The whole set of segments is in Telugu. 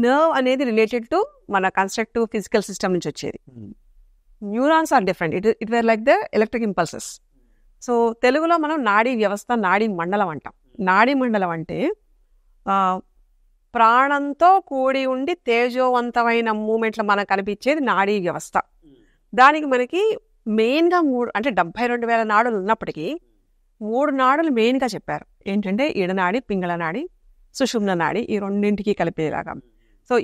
నర్వ్ అనేది రిలేటెడ్ టు మన కన్స్ట్రక్టివ్ ఫిజికల్ సిస్టమ్ నుంచి వచ్చేది. Neurons are different. It were like the electric impulses. So తెలుగులో మనం నాడీ వ్యవస్థ, నాడీ మండలం అంటాం. నాడీ మండలం అంటే ప్రాణంతో కూడి ఉండి తేజోవంతమైన మూమెంట్లు మనకు కనిపించేది నాడీ వ్యవస్థ. దానికి మనకి మెయిన్గా 3 అంటే 72,000 నాడులు ఉన్నప్పటికీ 3 నాడులు మెయిన్గా చెప్పారు. ఏంటంటే ఇడనాడి, పింగళ నాడి, సుషుమ్న నాడి, ఈ రెండింటికి కలిపేలాగా. సో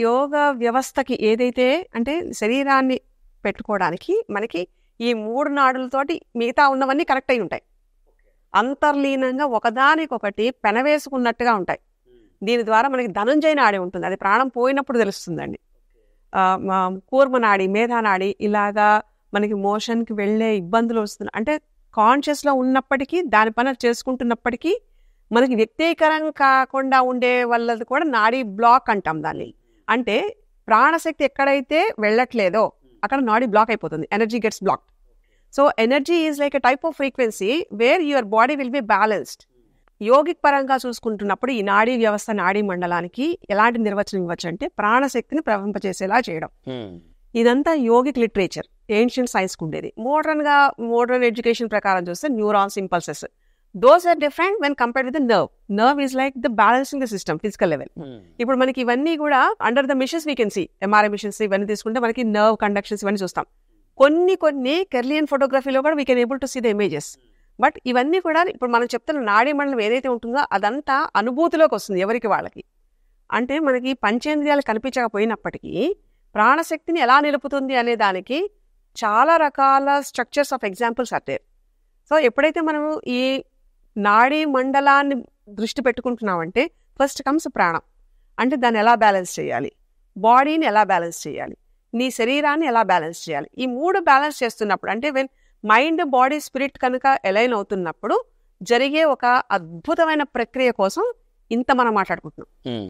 యోగ వ్యవస్థకి ఏదైతే అంటే శరీరాన్ని పెట్టుకోవడానికి మనకి ఈ 3 నాడులతోటి మిగతా ఉన్నవన్నీ కనెక్ట్ అయి ఉంటాయి. అంతర్లీనంగా ఒకదానికొకటి పెనవేసుకున్నట్టుగా ఉంటాయి. దీని ద్వారా మనకి ధనుంజయ నాడి ఉంటుంది. అది ప్రాణం పోయినప్పుడు తెలుస్తుందండి. కూర్మనాడి, మేధానాడి, ఇలాగా మనకి మోషన్కి వెళ్ళే ఇబ్బందులు వస్తున్నాయి. అంటే కాన్షియస్లో ఉన్నప్పటికీ దాని పని చేసుకుంటున్నప్పటికీ మనకి వ్యక్తీకరణ కాకుండా ఉండే వాళ్ళది కూడా నాడీ బ్లాక్ అంటాం దాన్ని. అంటే ప్రాణశక్తి ఎక్కడైతే వెళ్ళట్లేదో అక్కడ నాడీ బ్లాక్ అయిపోతుంది. Energy gets blocked. So energy is like a type of frequency where your body will be balanced. Yogic పరంగా చూసుకుంటున్నప్పుడు ఈ నాడీ వ్యవస్థ, నాడీ మండలానికి ఎలాంటి నిర్వచనం ఇవ్వచ్చు అంటే ప్రాణశక్తిని ప్రవహింపచేసేలా చేయడం. ఇదంతా యోగిక్ లిటరేచర్, ఏన్షియంట్ సైన్స్ ఉండేది. మోడర్న్ ఎడ్యుకేషన్ ప్రకారం చూస్తే neurons, impulses, those are different when compared with the nerve. Nerve is like the balancing the system, physical level. ఇప్పుడు మనకి ఇవన్నీ కూడా under the machines we can see. MRI machines ఇవన్నీ తీసుకుంటే మనకి నర్వ్ కండక్షన్స్ ఇవన్నీ చూస్తాం. కొన్ని కెర్లియన్ ఫోటోగ్రఫీలో కూడా we can able to see the images. But ఇవన్నీ కూడా ఇప్పుడు మనం చెప్తున్న నాడీ మండలం ఏదైతే ఉంటుందో అదంతా అనుభూతిలోకి వస్తుంది ఎవరికి వాళ్ళకి. అంటే మనకి పంచేంద్రియాలు కనిపించకపోయినప్పటికీ ప్రాణశక్తిని ఎలా నిలుపుతుంది అనే దానికి చాలా రకాల structures of examples are there. So ఎప్పుడైతే మనము ఈ నాడీ మండలాన్ని దృష్టి పెట్టుకుంటున్నామంటే ఫస్ట్ కమ్స్ ప్రాణం. అంటే దాన్ని ఎలా బ్యాలెన్స్ చేయాలి, బాడీని ఎలా బ్యాలెన్స్ చేయాలి, నీ శరీరాన్ని ఎలా బ్యాలెన్స్ చేయాలి. ఈ 3 బ్యాలెన్స్ చేస్తున్నప్పుడు అంటే వెన్ మైండ్, బాడీ, స్పిరిట్ కనుక ఎలైన్ అవుతున్నప్పుడు జరిగే ఒక అద్భుతమైన ప్రక్రియ కోసం ఇంత మనం మాట్లాడుకుంటున్నాం.